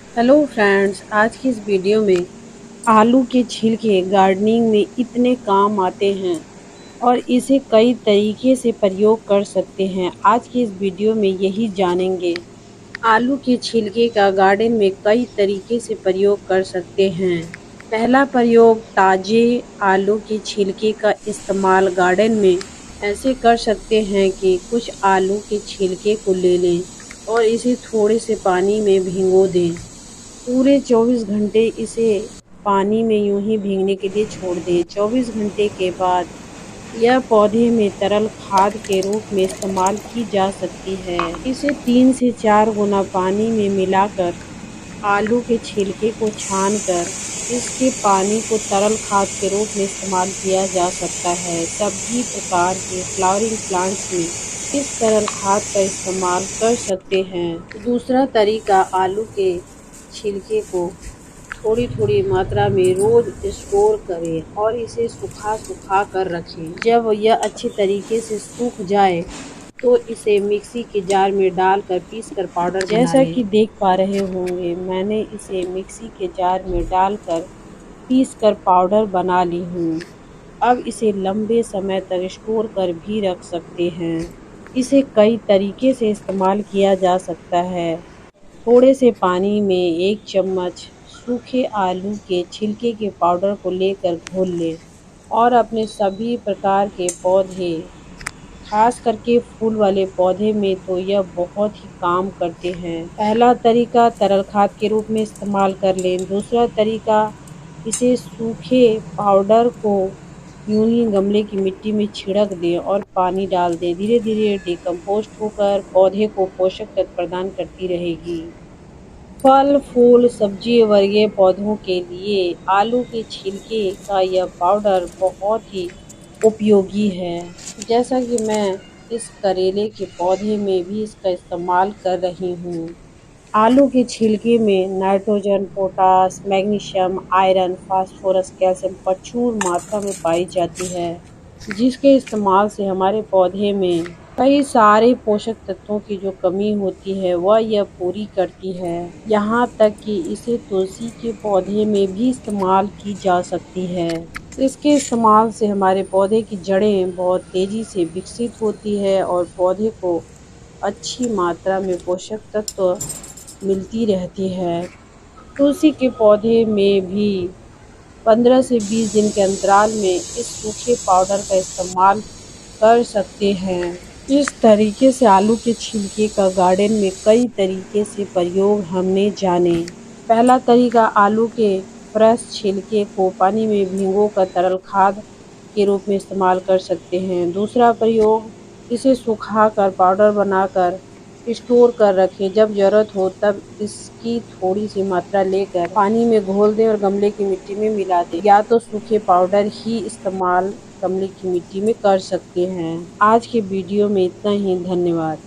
Hello friends, आज की इस वीडियो में आलू के छिलके गार्डनिंग में इतने काम आते हैं और इसे कई तरीके से प्रयोग कर सकते हैं। आज की इस वीडियो में यही जानेंगे। आलू के छिलके का गार्डन में कई तरीके से प्रयोग कर सकते हैं। पहला प्रयोग, ताजे आलू के छिलके का इस्तेमाल गार्डन में ऐसे कर सकते हैं कि कुछ आलू के छिलके को ले लें और इसे थोड़े से पानी में भिगो दें। पूरे 24 घंटे इसे पानी में यूं ही भीगने के लिए छोड़ दें। 24 घंटे के बाद यह पौधे में तरल खाद के रूप में इस्तेमाल की जा सकती है। इसे 3 से 4 गुना पानी में मिलाकर आलू के छिलके को छानकर इसके पानी को तरल खाद के रूप में इस्तेमाल किया जा सकता है। सभी प्रकार के फ्लावरिंग प्लांट्स में इस तरल खाद का इस्तेमाल कर सकते हैं। दूसरा तरीका, आलू के छिलके को थोड़ी थोड़ी मात्रा में रोज स्टोर करें और इसे सुखा कर रखें। जब यह अच्छे तरीके से सूख जाए तो इसे मिक्सी के जार में डालकर पीसकर पाउडर बना लें। जैसा कि देख पा रहे होंगे, मैंने इसे मिक्सी के जार में डालकर पीसकर पाउडर बना ली हूँ। अब इसे लंबे समय तक स्टोर कर भी रख सकते हैं। इसे कई तरीके से इस्तेमाल किया जा सकता है। थोड़े से पानी में 1 चम्मच सूखे आलू के छिलके के पाउडर को लेकर घोल लें और अपने सभी प्रकार के पौधे, खास करके फूल वाले पौधे में तो यह बहुत ही काम करते हैं। पहला तरीका, तरल खाद के रूप में इस्तेमाल कर लें। दूसरा तरीका, इसे सूखे पाउडर को यूं ही गमले की मिट्टी में छिड़क दें और पानी डाल दें। धीरे धीरे डिकम्पोस्ट होकर पौधे को पोषक तत्व प्रदान करती रहेगी। फल, फूल, सब्जी वर्गीय पौधों के लिए आलू के छिलके का यह पाउडर बहुत ही उपयोगी है। जैसा कि मैं इस करेले के पौधे में भी इसका इस्तेमाल कर रही हूँ। आलू के छिलके में nitrogen, potash, magnesium, iron, phosphorus, calcium प्रचुर मात्रा में पाई जाती है, जिसके इस्तेमाल से हमारे पौधे में कई सारे पोषक तत्वों की जो कमी होती है वह यह पूरी करती है। यहाँ तक कि इसे तुलसी के पौधे में भी इस्तेमाल की जा सकती है। इसके इस्तेमाल से हमारे पौधे की जड़ें बहुत तेज़ी से विकसित होती है और पौधे को अच्छी मात्रा में पोषक तत्व मिलती रहती है। तुलसी के पौधे में भी 15 से 20 दिन के अंतराल में इस सूखे पाउडर का इस्तेमाल कर सकते हैं। इस तरीके से आलू के छिलके का गार्डन में कई तरीके से प्रयोग हमने जाने। पहला तरीका, आलू के फ्रेश छिलके को पानी में भिगोकर तरल खाद के रूप में इस्तेमाल कर सकते हैं। दूसरा प्रयोग, इसे सुखाकर पाउडर बनाकर स्टोर कर रखें। जब ज़रूरत हो तब इसकी थोड़ी सी मात्रा लेकर पानी में घोल दें और गमले की मिट्टी में मिला दें, या तो सूखे पाउडर ही इस्तेमाल गमले की मिट्टी में कर सकते हैं। आज के वीडियो में इतना ही। धन्यवाद।